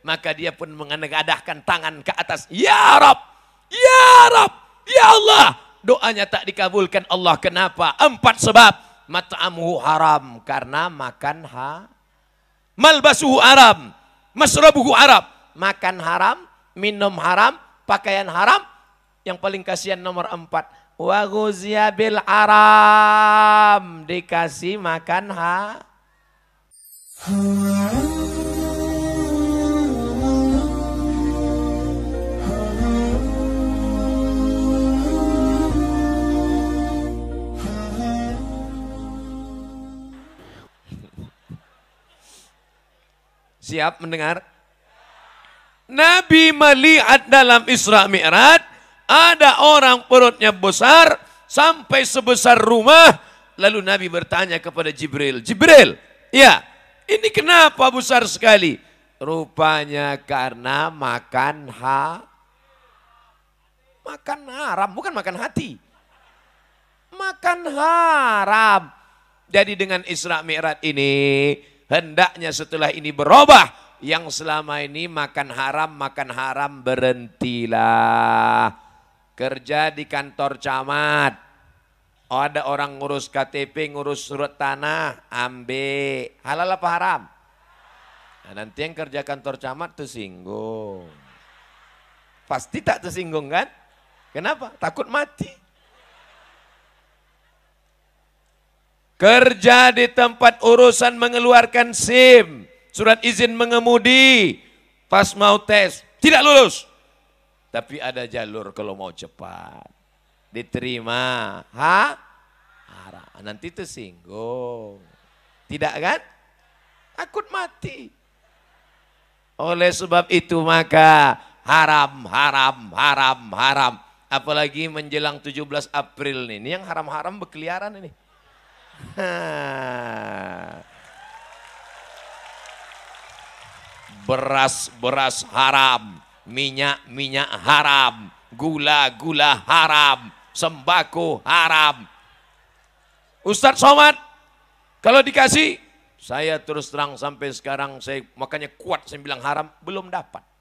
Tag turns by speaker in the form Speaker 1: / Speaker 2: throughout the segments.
Speaker 1: Maka dia pun mengadahkan tangan ke atas. Ya Rab, ya Rab, ya Allah. Doanya tak dikabulkan Allah. Kenapa? 4 sebab. Mat'amuhu haram, karena makan malbasuhu haram, masrabuhu haram, makan haram, minum haram, pakaian haram. Yang paling kasihan nomor 4. Wa ghuziya bil haram, dikasih makan Siap mendengar? Nabi melihat dalam Isra Mi'raj, ada orang perutnya besar sampai sebesar rumah. Lalu Nabi bertanya kepada Jibril, Jibril, ya ini kenapa besar sekali? Rupanya karena makan haram, bukan makan hati. Makan haram. Jadi dengan Isra Mi'raj ini, hendaknya setelah ini berubah. Yang selama ini makan haram berhentilah. Kerja di kantor camat. Oh, ada orang ngurus KTP, ngurus surat tanah, ambil. Halal apa haram? Nah, nanti yang kerja kantor camat tersinggung. Pasti tak tersinggung kan? Kenapa? Takut mati. Kerja di tempat urusan mengeluarkan SIM, surat izin mengemudi, pas mau tes, tidak lulus. Tapi ada jalur kalau mau cepat. Diterima, haram. Nanti tersinggung. Tidak kan? Takut mati. Oleh sebab itu maka haram. Apalagi menjelang 17 April nih. Ini yang haram-haram berkeliaran ini. Beras haram, minyak haram, gula haram, sembako haram. Ustadz Somad, kalau dikasih, saya terus terang sampai sekarang saya makanya kuat saya bilang haram, belum dapat.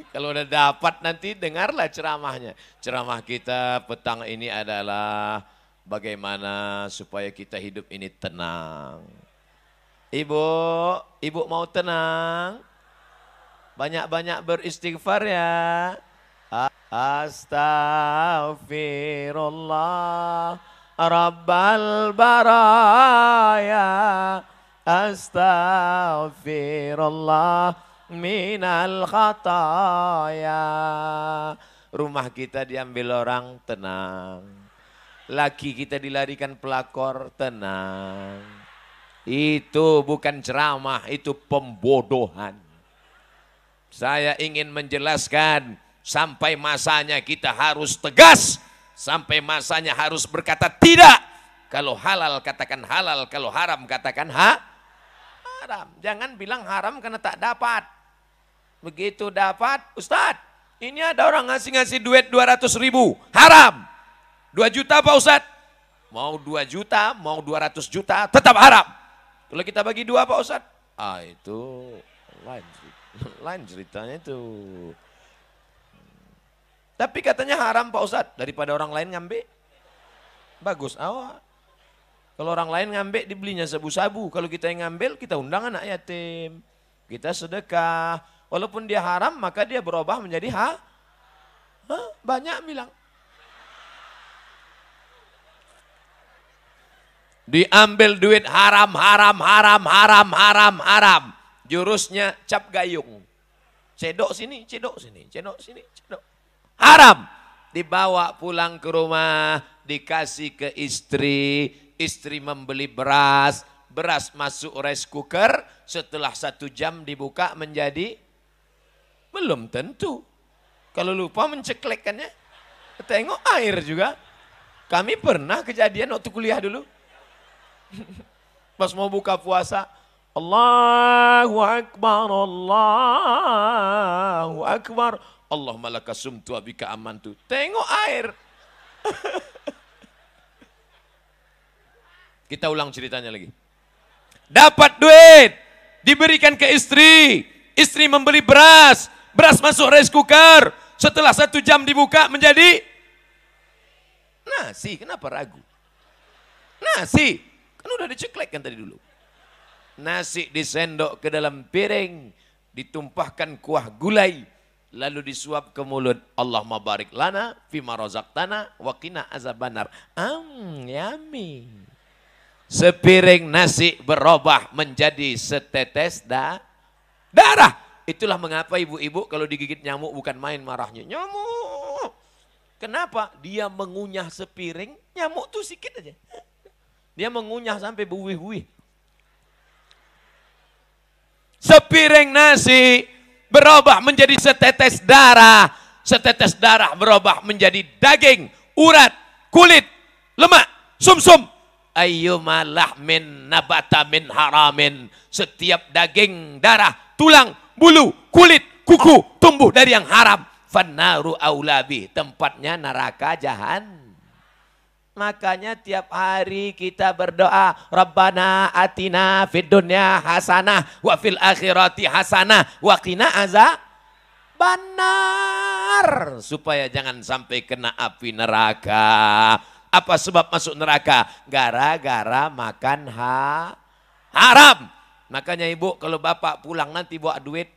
Speaker 1: Kalau udah dapat nanti dengarlah ceramahnya. Ceramah kita petang ini adalah bagaimana supaya kita hidup ini tenang. Ibu mau tenang? Banyak-banyak beristighfar ya. Astaghfirullah Rabbal baraya. Astaghfirullah minal khataya. Rumah kita diambil orang, tenang. Laki kita dilarikan pelakor, tenang. Itu bukan ceramah, itu pembodohan. Saya ingin menjelaskan, sampai masanya kita harus tegas, sampai masanya harus berkata tidak. Kalau halal katakan halal, kalau haram katakan haram. Jangan bilang haram karena tak dapat. Begitu dapat, Ustadz, ini ada orang ngasih duit 200 ribu, haram. 2 juta Pak Ustadz, mau 2 juta, mau 200 juta, tetap haram. Kalau kita bagi 2 Pak Ustadz, itu lain ceritanya itu. Tapi katanya haram Pak Ustadz, daripada orang lain ngambil, bagus awak. Kalau orang lain ngambil dibelinya sabu-sabu, kalau kita yang ngambil kita undang anak yatim, kita sedekah. Walaupun dia haram maka dia berubah menjadi banyak bilang. Diambil duit haram. Jurusnya cap gayung. Cedok sini. Haram. Dibawa pulang ke rumah, dikasih ke istri. Istri membeli beras masuk rice cooker, setelah 1 jam dibuka menjadi, belum tentu. Kalau lupa menceklekkannya, tengok air juga. Kami pernah kejadian waktu kuliah dulu. Pas mau buka puasa, Allahu Akbar, Allahu Akbar. Allahumma laka sumtu wa bika amantu. Tengok air. Kita ulang ceritanya lagi. Dapat duit, diberikan ke istri. Istri membeli beras. Beras masuk rice cooker. Setelah 1 jam dibuka menjadi nasi. Kenapa ragu? Nasi. Kan udah diceklekkan tadi dulu. Nasi disendok ke dalam piring. Ditumpahkan kuah gulai. Lalu disuap ke mulut. Allahumma barik lana fima razaqtana wa qina azabannar. Yummy. Sepiring nasi berubah menjadi setetes darah. Itulah mengapa ibu-ibu kalau digigit nyamuk bukan main marahnya. Nyamuk. Kenapa? Dia mengunyah sepiring, nyamuk tuh sedikit aja. Dia mengunyah sampai buih-buih. Sepiring nasi berubah menjadi setetes darah. Setetes darah berubah menjadi daging, urat, kulit, lemak, sumsum. Ayyuma lahmin nabata min haramin. Setiap daging, darah, tulang, bulu, kulit, kuku tumbuh dari yang haram. Fannaru aulabi. Tempatnya neraka jahan. Makanya tiap hari kita berdoa. Rabbana atina fid dunya hasanah. Wa fil akhirati hasanah. Wa qina azabannar. Supaya jangan sampai kena api neraka. Apa sebab masuk neraka? Gara-gara makan haram. Makanya ibu kalau bapak pulang nanti bawa duit.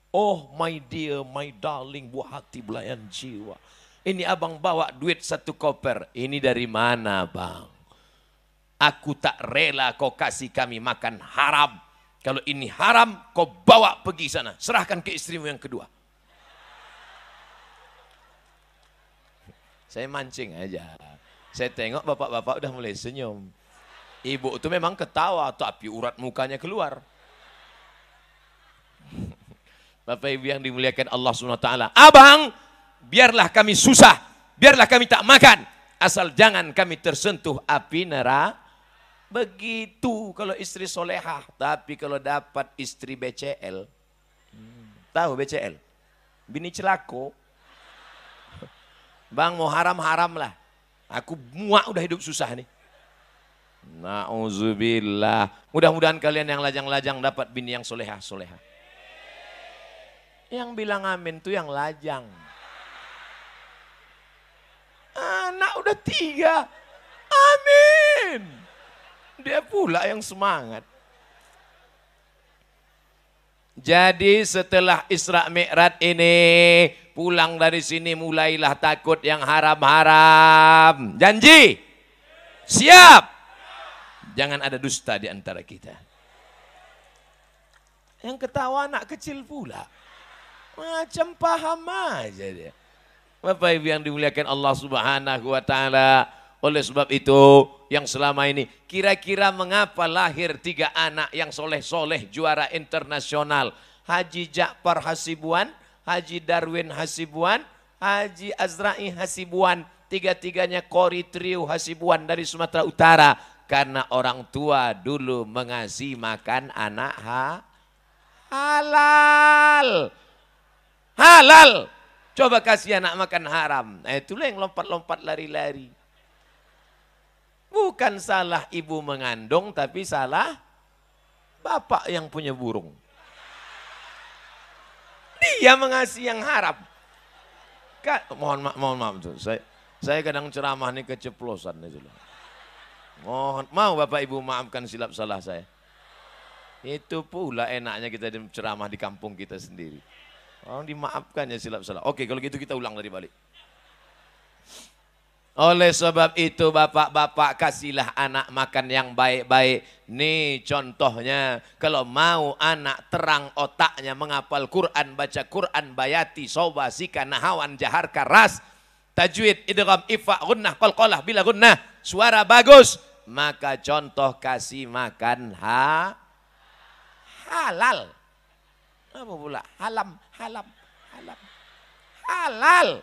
Speaker 1: Oh my dear, my darling, buah hati belayan jiwa. Ini abang bawa duit 1 koper. Ini dari mana bang? Aku tak rela kau kasih kami makan haram. Kalau ini haram kau bawa pergi sana. Serahkan ke istrimu yang kedua. Saya mancing aja. Saya tengok bapak-bapak udah mulai senyum. Ibu itu memang ketawa, tapi urat mukanya keluar. Bapak ibu yang dimuliakan Allah SWT. Abang, biarlah kami susah, biarlah kami tak makan. Asal jangan kami tersentuh api neraka. Begitu kalau istri solehah. Tapi kalau dapat istri BCL. Tahu BCL? Bini celako. Bang mau haram-haram lah. Aku muak udah hidup susah nih. Na'udzubillah. Mudah-mudahan kalian yang lajang-lajang dapat bini yang solehah-solehah. Yang bilang amin tuh yang lajang. Anak udah 3. Amin. Dia pula yang semangat. Jadi setelah Isra Mi'raj ini pulang dari sini mulailah takut yang haram-haram. Janji? Siap? Jangan ada dusta di antara kita. Yang ketawa anak kecil pula. Macam paham aja dia. Bapak Ibu yang dimuliakan Allah Subhanahu wa taala. Oleh sebab itu yang selama ini kira-kira mengapa lahir 3 anak yang soleh-soleh juara internasional. Haji Ja'far Hasibuan, Haji Darwin Hasibuan, Haji Azra'i Hasibuan. 3-tiganya Kori Trio Hasibuan dari Sumatera Utara. Karena orang tua dulu mengasih makan anak halal. Halal. Coba kasih anak makan haram. Itulah yang lompat-lompat lari-lari. Bukan salah ibu mengandung, tapi salah bapak yang punya burung. Dia mengasih yang haram. Mohon maaf tuh. Saya kadang ceramah ini keceplosan. Mohon, mau bapak ibu maafkan silap salah saya. Itu pula enaknya kita ceramah di kampung kita sendiri. Orang dimaafkan ya silap salah. Oke, kalau gitu kita ulang dari balik. Oleh sebab itu bapak-bapak kasihlah anak makan yang baik-baik. Nih contohnya, kalau mau anak terang otaknya menghafal Quran, baca Quran, bayati, soba, sika, nahawan, jahar, karas, tajwid, idgham, ifa, gunnah, qalqalah, bila gunnah, suara bagus. Maka contoh kasih makan halal. Apa pula? Halal.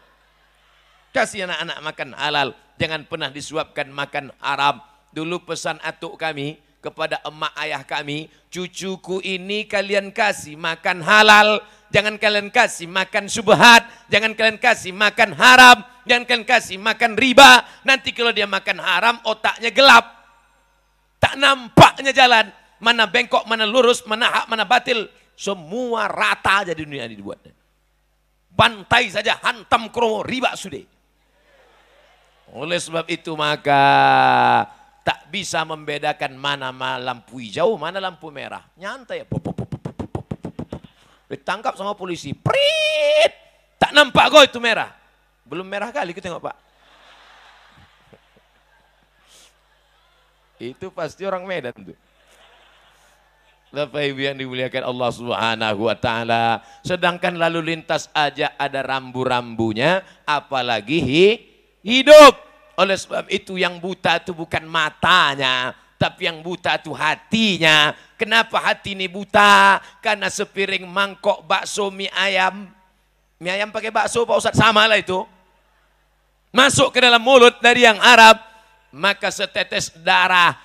Speaker 1: Kasih anak-anak makan halal. Jangan pernah disuapkan makan haram. Dulu pesan atuk kami kepada emak ayah kami. Cucuku ini kalian kasih makan halal. Jangan kalian kasih makan syubhat. Jangan kalian kasih makan haram. Jangan kalian kasih makan riba. Nanti kalau dia makan haram otaknya gelap. Tak nampaknya jalan. mana bengkok, mana lurus, mana hak, mana batil. Semua rata aja di dunia ini dibuatnya. Bantai saja, hantam kromo, riba sudah. Oleh sebab itu maka tak bisa membedakan mana lampu hijau, mana lampu merah. Nyantai ya. Ditangkap sama polisi. Prit! Tak nampak kok itu merah. Belum merah kali kita tengok Pak. Itu pasti orang Medan tuh. Bapak Ibu yang dimuliakan Allah Subhanahu wa taala. Sedangkan lalu lintas aja ada rambu-rambunya, apalagi hidup. Oleh sebab itu yang buta itu bukan matanya, tapi yang buta itu hatinya. Kenapa hati ini buta? Karena sepiring mangkok bakso mie ayam. Mie ayam pakai bakso Pak Ustadz, sama lah itu. Masuk ke dalam mulut dari yang Arab, maka setetes darah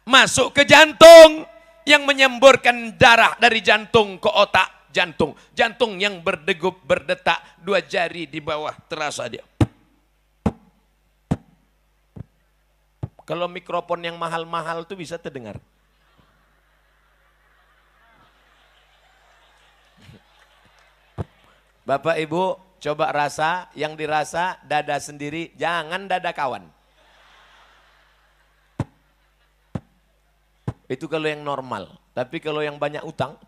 Speaker 1: masuk ke jantung yang menyemburkan darah dari jantung ke otak jantung. Jantung yang berdegup, berdetak, 2 jari di bawah terasa dia. Kalau mikrofon yang mahal-mahal tuh bisa terdengar. Bapak Ibu coba rasa, yang dirasa dada sendiri, jangan dada kawan. Itu kalau yang normal, tapi kalau yang banyak utang.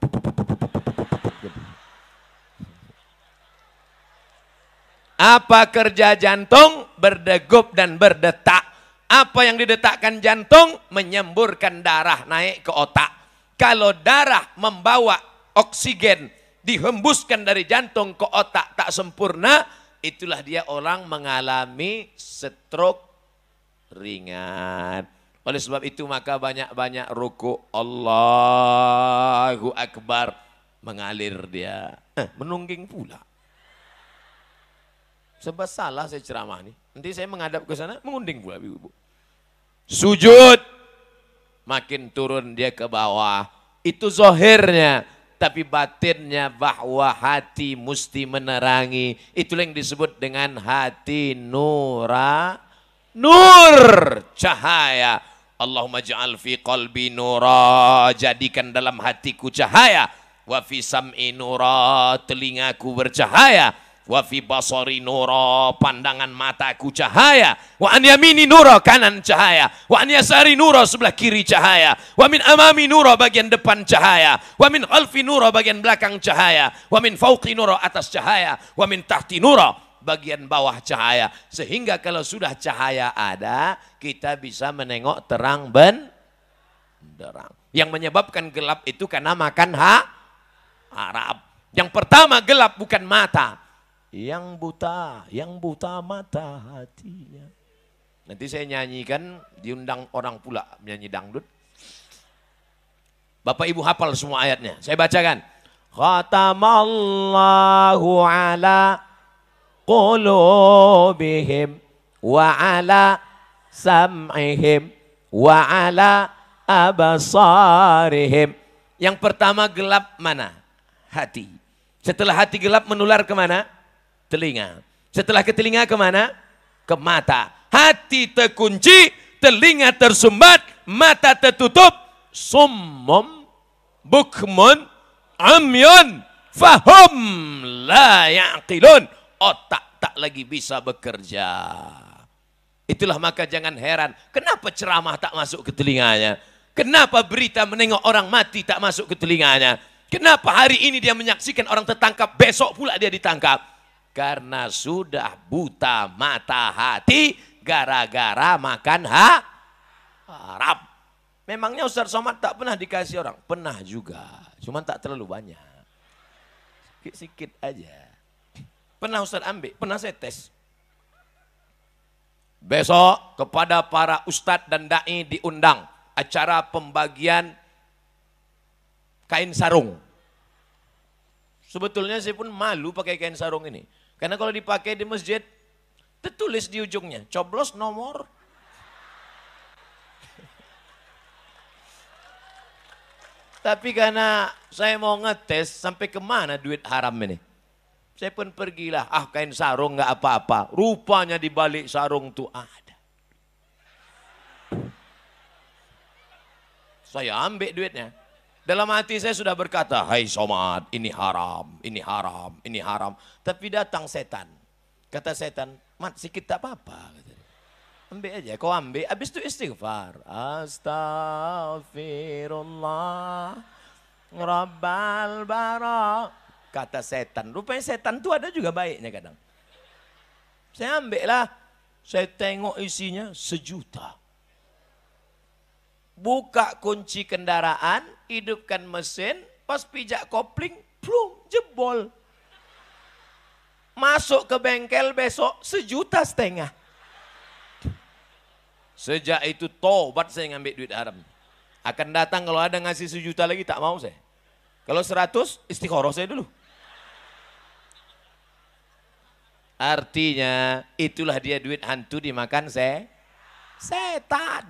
Speaker 1: Apa kerja jantung? Berdegup dan berdetak. Apa yang didetakkan jantung? Menyemburkan darah naik ke otak. Kalau darah membawa oksigen dihembuskan dari jantung ke otak tak sempurna, itulah dia orang mengalami stroke ringan. Oleh sebab itu maka banyak-banyak ruku, Allahu Akbar, mengalir dia. Menungging pula. Sebab salah saya ceramah nih. Nanti saya menghadap ke sana, mengunding pula ibu-ibu. Sujud, makin turun dia ke bawah. Itu zohirnya. Tapi batinnya bahwa hati mesti menerangi. Itulah yang disebut dengan hati nur, cahaya. Allahumma ja'al fi qalbi nura, jadikan dalam hatiku cahaya. Wa fi sam'i nura, telingaku bercahaya. Wa fi basari nura, pandangan mataku cahaya. Wa an yamini nura, kanan cahaya. Wa an yasari nura, sebelah kiri cahaya. Wa min amami nura, bagian depan cahaya. Wa min khalfi nura, bagian belakang cahaya. Wa min fauqi nura, atas cahaya. Wa min tahti nura, bagian bawah cahaya. Sehingga kalau sudah cahaya ada, kita bisa menengok terang benderang. Yang menyebabkan gelap itu karena makan harap. Yang pertama gelap bukan mata. Yang buta mata hatinya. Nanti saya nyanyikan, diundang orang pula menyanyi dangdut. Bapak Ibu hafal semua ayatnya. Saya bacakan. Khatamallahu ala qulubihim wa ala sam'ihim wa ala abasarihim. Yang pertama gelap mana? Hati. Setelah hati gelap menular kemana? Telinga. Setelah ke telinga kemana? Ke mata. Hati terkunci, telinga tersumbat, mata tertutup. Summum, bukmun, amyun, fahum, la ya'qilun. Otak tak lagi bisa bekerja. Itulah maka jangan heran. Kenapa ceramah tak masuk ke telinganya? Kenapa berita menengok orang mati tak masuk ke telinganya? Kenapa hari ini dia menyaksikan orang tertangkap, besok pula dia ditangkap? Karena sudah buta mata hati gara-gara makan harap. Memangnya Ustaz Somad tak pernah dikasih orang? Pernah juga, cuma tak terlalu banyak. Sikit-sikit aja. Pernah Ustaz ambil, pernah saya tes. Besok kepada para ustadz dan da'i diundang acara pembagian kain sarung. Sebetulnya saya pun malu pakai kain sarung ini. Karena kalau dipakai di masjid, tertulis di ujungnya, coblos nomor. Tapi karena saya mau ngetes sampai kemana duit haram ini. Saya pun pergilah, kain sarung nggak apa-apa. Rupanya di balik sarung tuh ada. Saya ambil duitnya. Dalam hati saya sudah berkata, hai Somad, ini haram, ini haram, ini haram. Tapi datang setan. Kata setan, mat sikit tak apa-apa. Ambil aja, kau ambil, habis itu istighfar. Astaghfirullah, Rabbal bara. Kata setan, rupanya setan itu ada juga baiknya kadang. Saya ambil lah, saya tengok isinya 1 juta. Buka kunci kendaraan, hidupkan mesin, pas pijak kopling, plung, jebol. Masuk ke bengkel besok 1,5 juta. Sejak itu tobat saya ngambil duit haram. Akan datang kalau ada ngasih 1 juta lagi tak mau saya. Kalau 100 istikharah saya dulu. Artinya itulah dia duit hantu dimakan setan.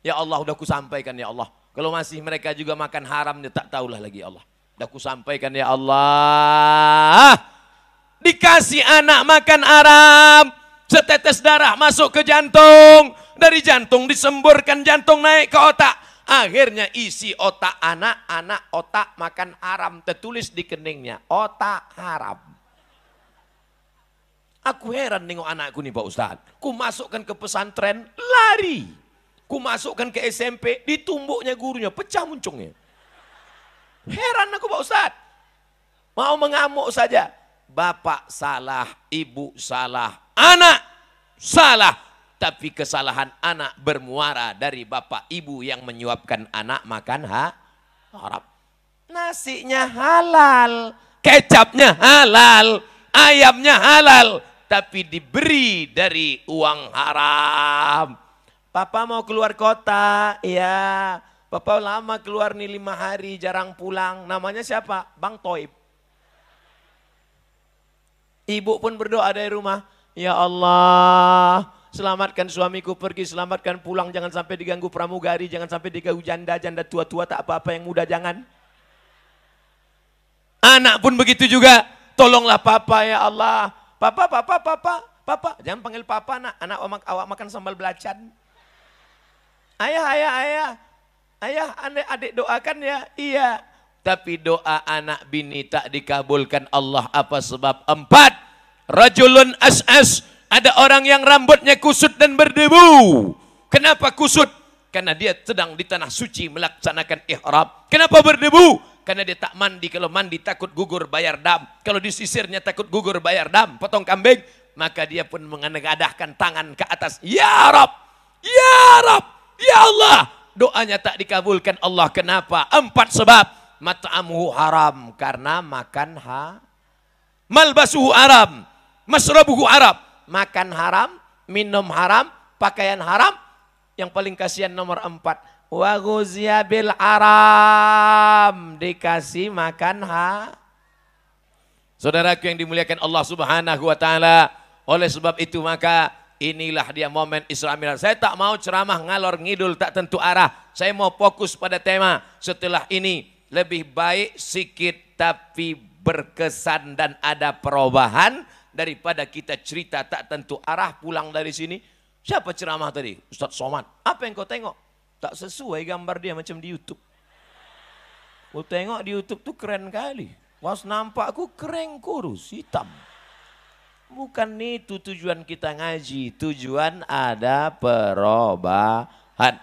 Speaker 1: Ya Allah udah kusampaikan ya Allah. Kalau masih mereka juga makan haram, dia tak tahulah lagi ya Allah. Udah kusampaikan ya Allah. Dikasih anak makan haram. Setetes darah masuk ke jantung. Dari jantung disemburkan, jantung naik ke otak. Akhirnya isi otak anak otak makan haram. Tertulis di keningnya, otak haram. Aku heran nengok anakku nih Pak Ustadz. Ku masukkan ke pesantren, lari. Ku masukkan ke SMP, ditumbuknya gurunya, pecah muncungnya. Heran aku Pak Ustadz. Mau mengamuk saja. Bapak salah, ibu salah, anak salah. Tapi kesalahan anak bermuara dari bapak ibu yang menyuapkan anak makan haram. Nasinya halal, kecapnya halal, ayamnya halal. Tapi diberi dari uang haram. Papa mau keluar kota, ya. Papa lama keluar nih 5 hari, jarang pulang. Namanya siapa? Bang Toib. Ibu pun berdoa dari rumah. Ya Allah, selamatkan suamiku pergi, selamatkan pulang. Jangan sampai diganggu pramugari, jangan sampai diganggu janda tua-tua tak apa-apa, yang muda jangan. Anak pun begitu juga. Tolonglah papa ya Allah. Papa. Jangan panggil papa nak. Anak awak makan sambal belacan. Ayah, adik doakan ya. Iya. Tapi doa anak bini tak dikabulkan Allah. Apa sebab? 4. Rajulun as'as. Ada orang yang rambutnya kusut dan berdebu. Kenapa kusut? Karena dia sedang di tanah suci melaksanakan ihram. Kenapa berdebu? Karena dia tak mandi. Kalau mandi takut gugur bayar dam. Kalau disisirnya takut gugur bayar dam. Potong kambing. Maka dia pun mengadahkan tangan ke atas. Ya Rab, ya Rab, ya Allah. Doanya tak dikabulkan Allah. Kenapa? 4 sebab. Mat'amuhu haram. Karena makan malbasuhu haram. Masrabuhu haram. Makan haram, minum haram, pakaian haram. Yang paling kasihan nomor 4. Wa ghuzya bil haram. Dikasih makan Saudaraku yang dimuliakan Allah Subhanahu wa taala. Oleh sebab itu maka inilah dia momen Isra Mi'raj. Saya tak mau ceramah ngalor ngidul tak tentu arah. Saya mau fokus pada tema. Setelah ini lebih baik sikit tapi berkesan dan ada perubahan daripada kita cerita tak tentu arah pulang dari sini. Siapa ceramah tadi? Ustaz Somad. Apa yang kau tengok? Tak sesuai gambar dia macam di YouTube. Kau tengok di YouTube tuh keren kali. Was nampakku keren kurus, hitam. Bukan itu tujuan kita ngaji. Tujuan ada perubahan.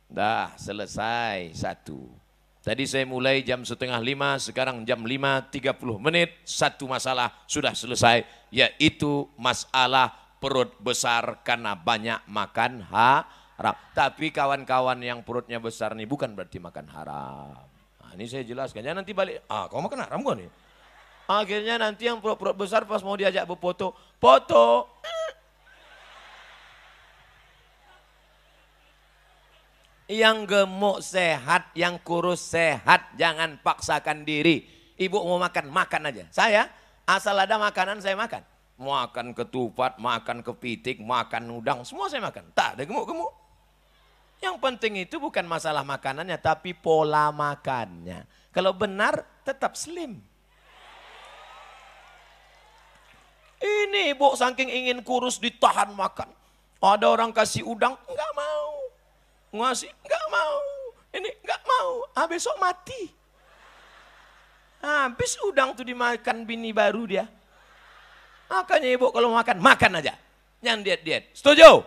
Speaker 1: Dah selesai 1. Tadi saya mulai jam 4:30, sekarang jam 5:30. 1 masalah sudah selesai. Yaitu masalah perut besar karena banyak makan haram. Tapi kawan-kawan yang perutnya besar nih bukan berarti makan haram. Nah, ini saya jelaskan. Jangan nanti balik, kau makan haram kok nih? Akhirnya nanti yang perut besar pas mau diajak berfoto, foto. Yang gemuk sehat, yang kurus sehat, jangan paksakan diri. Ibu mau makan, makan aja. Saya asal ada makanan saya makan. Makan ketupat, makan kepitik, makan udang, semua saya makan. Tak ada gemuk-gemuk. Yang penting itu bukan masalah makanannya, tapi pola makannya. Kalau benar, tetap slim. Ini ibu saking ingin kurus ditahan makan. Ada orang kasih udang, enggak mau. Ngasih, enggak mau. Ini nggak mau, besok mati. Habis udang tuh dimakan bini baru dia. Makanya ibu kalau makan aja. Jangan diet-diet. Setuju?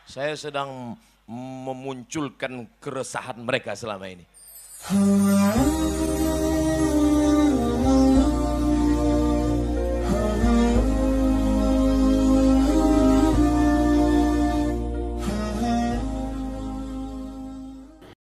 Speaker 1: Saya sedang memunculkan keresahan mereka selama ini.